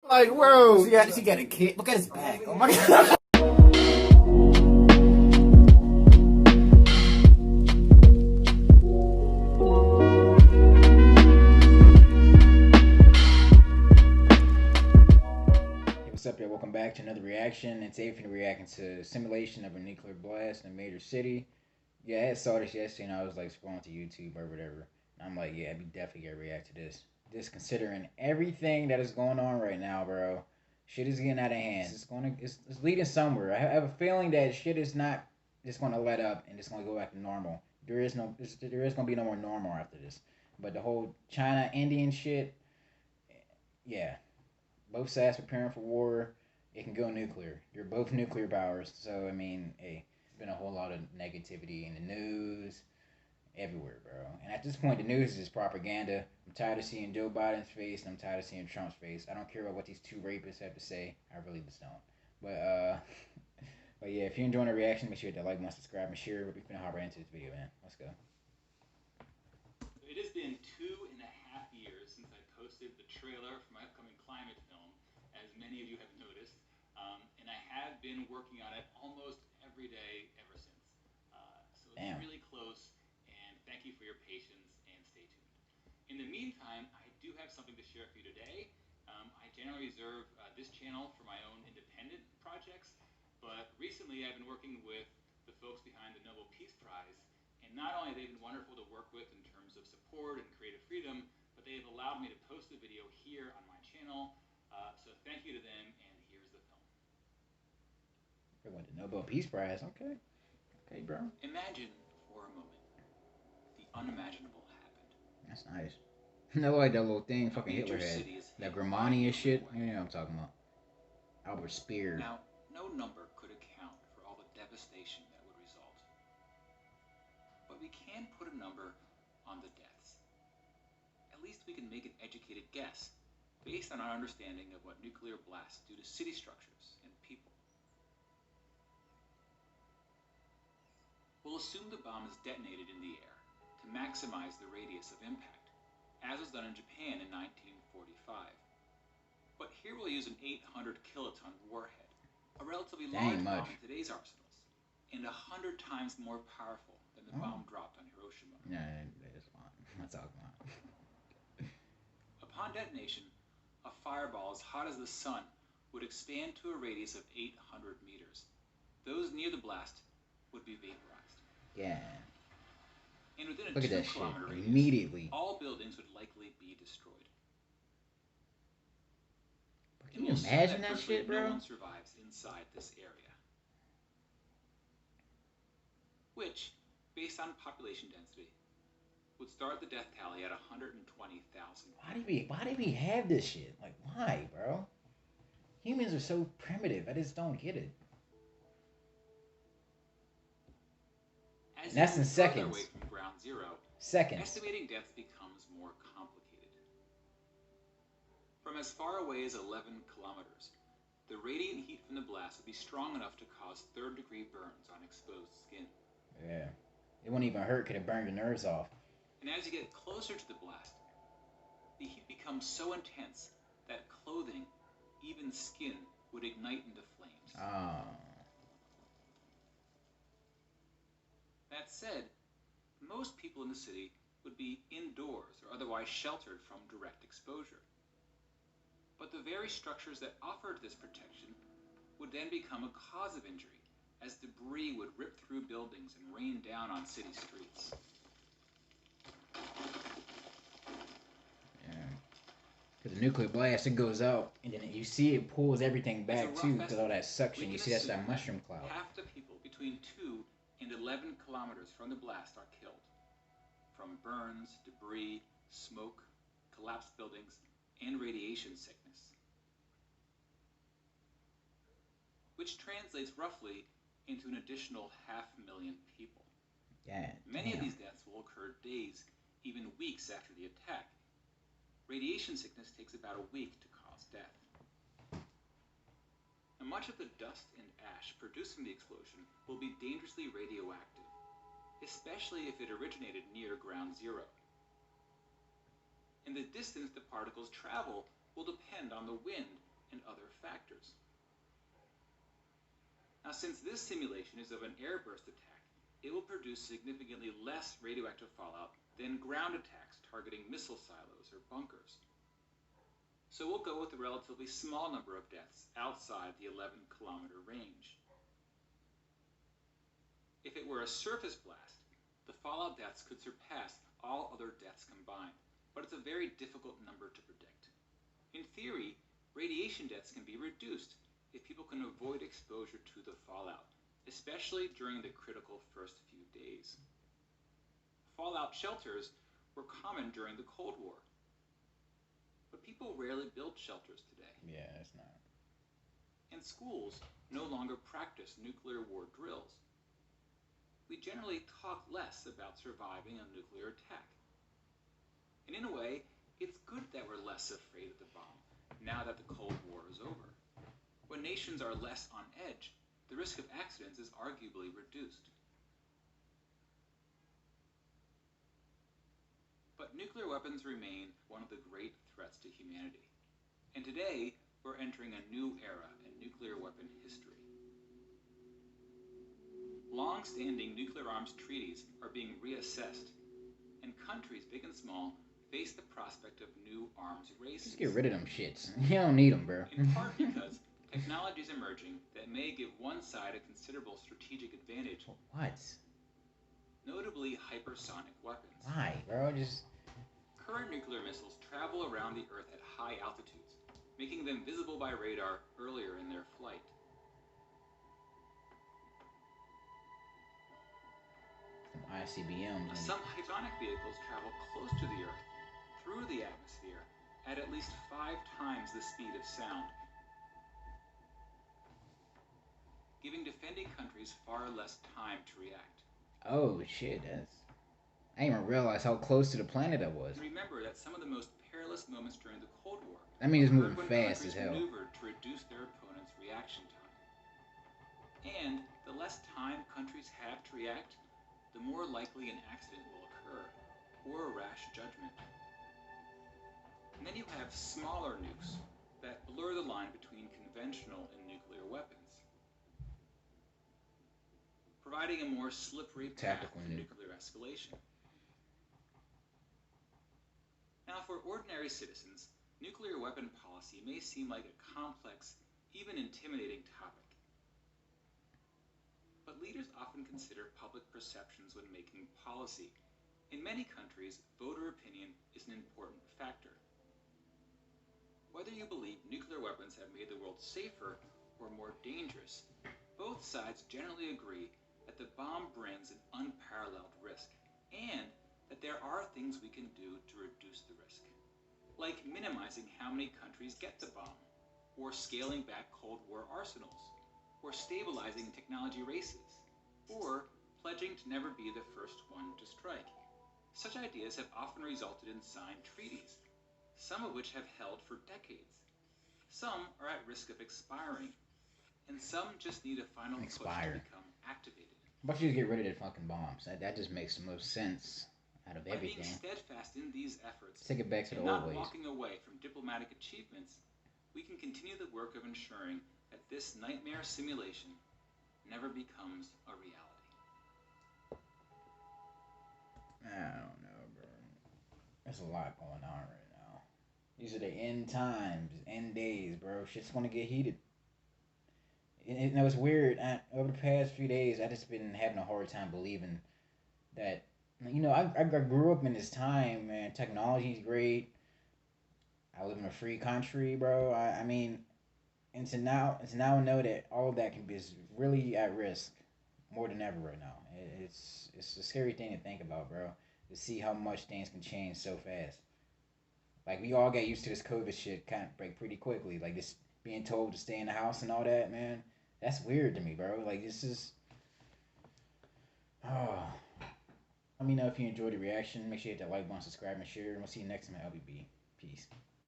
Like, bro, she got a kid. Look at his back. Oh my god. Hey, what's up, y'all? Welcome back to another reaction. And today we're going to be reacting to simulation of a nuclear blast in a major city. Yeah, I saw this yesterday and I was like scrolling to YouTube or whatever. And I'm like, yeah, I'd be definitely gonna react to this. Just considering everything that is going on right now, bro. Shit is getting out of hand. It's leading somewhere. I have a feeling that shit is not just gonna let up and just gonna go back to normal. There is gonna be no more normal after this. But the whole China Indian shit, yeah. Both sides preparing for war. It can go nuclear. They're both nuclear powers. So I mean, hey, there's been a whole lot of negativity in the news, everywhere, bro. And at this point, the news is just propaganda. I'm tired of seeing Joe Biden's face, and I'm tired of seeing Trump's face. I don't care about what these two rapists have to say. I really just don't. But but yeah, if you're enjoying the reaction, make sure to like, subscribe, and share. We're gonna hop right into this video, man. Let's go. It has been 2.5 years since I posted the trailer for my upcoming climate film, as many of you have noticed, and I have been working on it almost every day ever since. So it's really close, and thank you for your patience, and stay tuned. In the meantime, I do have something to share with you today. I generally reserve this channel for my own independent projects, but recently I've been working with the folks behind the Nobel Peace Prize, and not only have they been wonderful to work with in terms of support and creative freedom, but they have allowed me to post the video here on my channel. So thank you to them, and here's the film. They won the Nobel Peace Prize. Okay. Okay, bro. Imagine for a moment the unimaginable happened. That's nice. No, like that little thing fucking Hitler had. That Grimani shit. You know what I'm talking about. Albert Speer. Now, no number could account for all the devastation that would result. But we can put a number on the deaths. At least we can make an educated guess based on our understanding of what nuclear blasts do to city structures and people. We'll assume the bomb is detonated in the air to maximize the radius of impact, as was done in Japan in 1945. But here we'll use an 800 kiloton warhead, a relatively large bomb in today's arsenals, and 100 times more powerful than the bomb dropped on Hiroshima. Yeah, that's fine. That's all fine. Upon detonation, a fireball as hot as the sun would expand to a radius of 800 meters. Those near the blast would be vaporized. Yeah. And within a Look at that 2 kilometer shit. radius, Immediately. all buildings would likely be destroyed. Can you imagine that shit, bro? No one survives inside this area. Which, based on population density, would start the death tally at 120,000. Why do we have this shit? Like, why, bro? Humans are so primitive. I just don't get it. As and that's in seconds. Away from ground zero, seconds. Estimating deaths becomes more complicated. From as far away as 11 kilometers, the radiant heat from the blast would be strong enough to cause third-degree burns on exposed skin. Yeah. It wouldn't even hurt, could it burn the nerves off. And as you get closer to the blast, the heat becomes so intense that clothing, even skin, would ignite into flames. Oh. That said, most people in the city would be indoors or otherwise sheltered from direct exposure. But the very structures that offered this protection would then become a cause of injury, as debris would rip through buildings and rain down on city streets. Yeah. Because the nuclear blast, it goes out, and then you see it pulls everything back too, because all that suction. You see that's that mushroom cloud. Half the people between 2 and 11 kilometers from the blast are killed. From burns, debris, smoke, collapsed buildings, and radiation sickness. Which translates roughly into an additional 500,000 people. Yeah, Many of these deaths will occur days, even weeks after the attack. Radiation sickness takes about a week to cause death. Now, much of the dust and ash produced from the explosion will be dangerously radioactive, especially if it originated near ground zero. And the distance the particles travel will depend on the wind and other factors. Now, since this simulation is of an airburst attack, it will produce significantly less radioactive fallout than ground attacks targeting missile silos or bunkers. So we'll go with a relatively small number of deaths outside the 11-kilometer range. If it were a surface blast, the fallout deaths could surpass all other deaths combined, but it's a very difficult number to predict. In theory, radiation deaths can be reduced if people can avoid exposure to the fallout, especially during the critical first few days. Fallout shelters were common during the Cold War, but people rarely build shelters today. Yeah, it's not. And schools no longer practice nuclear war drills. We generally talk less about surviving a nuclear attack. And in a way, it's good that we're less afraid of the bomb now that the Cold War is over. When nations are less on edge, the risk of accidents is arguably reduced. But nuclear weapons remain one of the great threats to humanity. And today, we're entering a new era in nuclear weapon history. Long-standing nuclear arms treaties are being reassessed, and countries, big and small, face the prospect of new arms races. Just get rid of them shits. You don't need them, bro. In part because technology is emerging that may give one side a considerable strategic advantage. What? Notably hypersonic weapons. Why, bro? Just... Current nuclear missiles travel around the Earth at high altitudes, making them visible by radar earlier in their flight. ICBMs. Some hypersonic vehicles travel close to the Earth, through the atmosphere, at least 5 times the speed of sound, giving defending countries far less time to react. Oh shit, that's... I didn't even realize how close to the planet that was. Remember that some of the most perilous moments during the Cold War That means it's moving when fast as countries hell. maneuvered to reduce their opponent's reaction time. And the less time countries have to react, the more likely an accident will occur, or a rash judgment. And then you have smaller nukes that blur the line between conventional and nuclear weapons, providing a more slippery path Tactical to nuke. nuclear escalation. Now, for ordinary citizens, nuclear weapon policy may seem like a complex, even intimidating topic. But leaders often consider public perceptions when making policy. In many countries, voter opinion is an important factor. Whether you believe nuclear weapons have made the world safer or more dangerous, both sides generally agree that the bomb brings an unparalleled risk, and that there are things we can do to reduce the risk, like minimizing how many countries get the bomb, or scaling back Cold War arsenals, or stabilizing technology races, or pledging to never be the first one to strike. Such ideas have often resulted in signed treaties, some of which have held for decades. Some are at risk of expiring, and some just need a final push to become activated. Why don't you just get rid of the fucking bombs? That just makes the most sense out of everything. By being steadfast in these efforts, take it back to the and old not ways. walking away from diplomatic achievements, we can continue the work of ensuring that this nightmare simulation never becomes a reality. I don't know, bro. There's a lot going on right now. These are the end times, end days, bro. Shit's gonna get heated. You know, it's weird. Over the past few days, I just been having a hard time believing that. You know, I grew up in this time, man. Technology's great. I live in a free country, bro. I mean, and to now know that all of that can be is really at risk more than ever right now. It's a scary thing to think about, bro. To see how much things can change so fast. Like, we all got used to this COVID shit kind of break pretty quickly. Like, this being told to stay in the house and all that, man. That's weird to me, bro. Like, this is... Oh. Let me know if you enjoyed the reaction. Make sure you hit that like button, subscribe, and share. And we'll see you next time at LBB. Peace.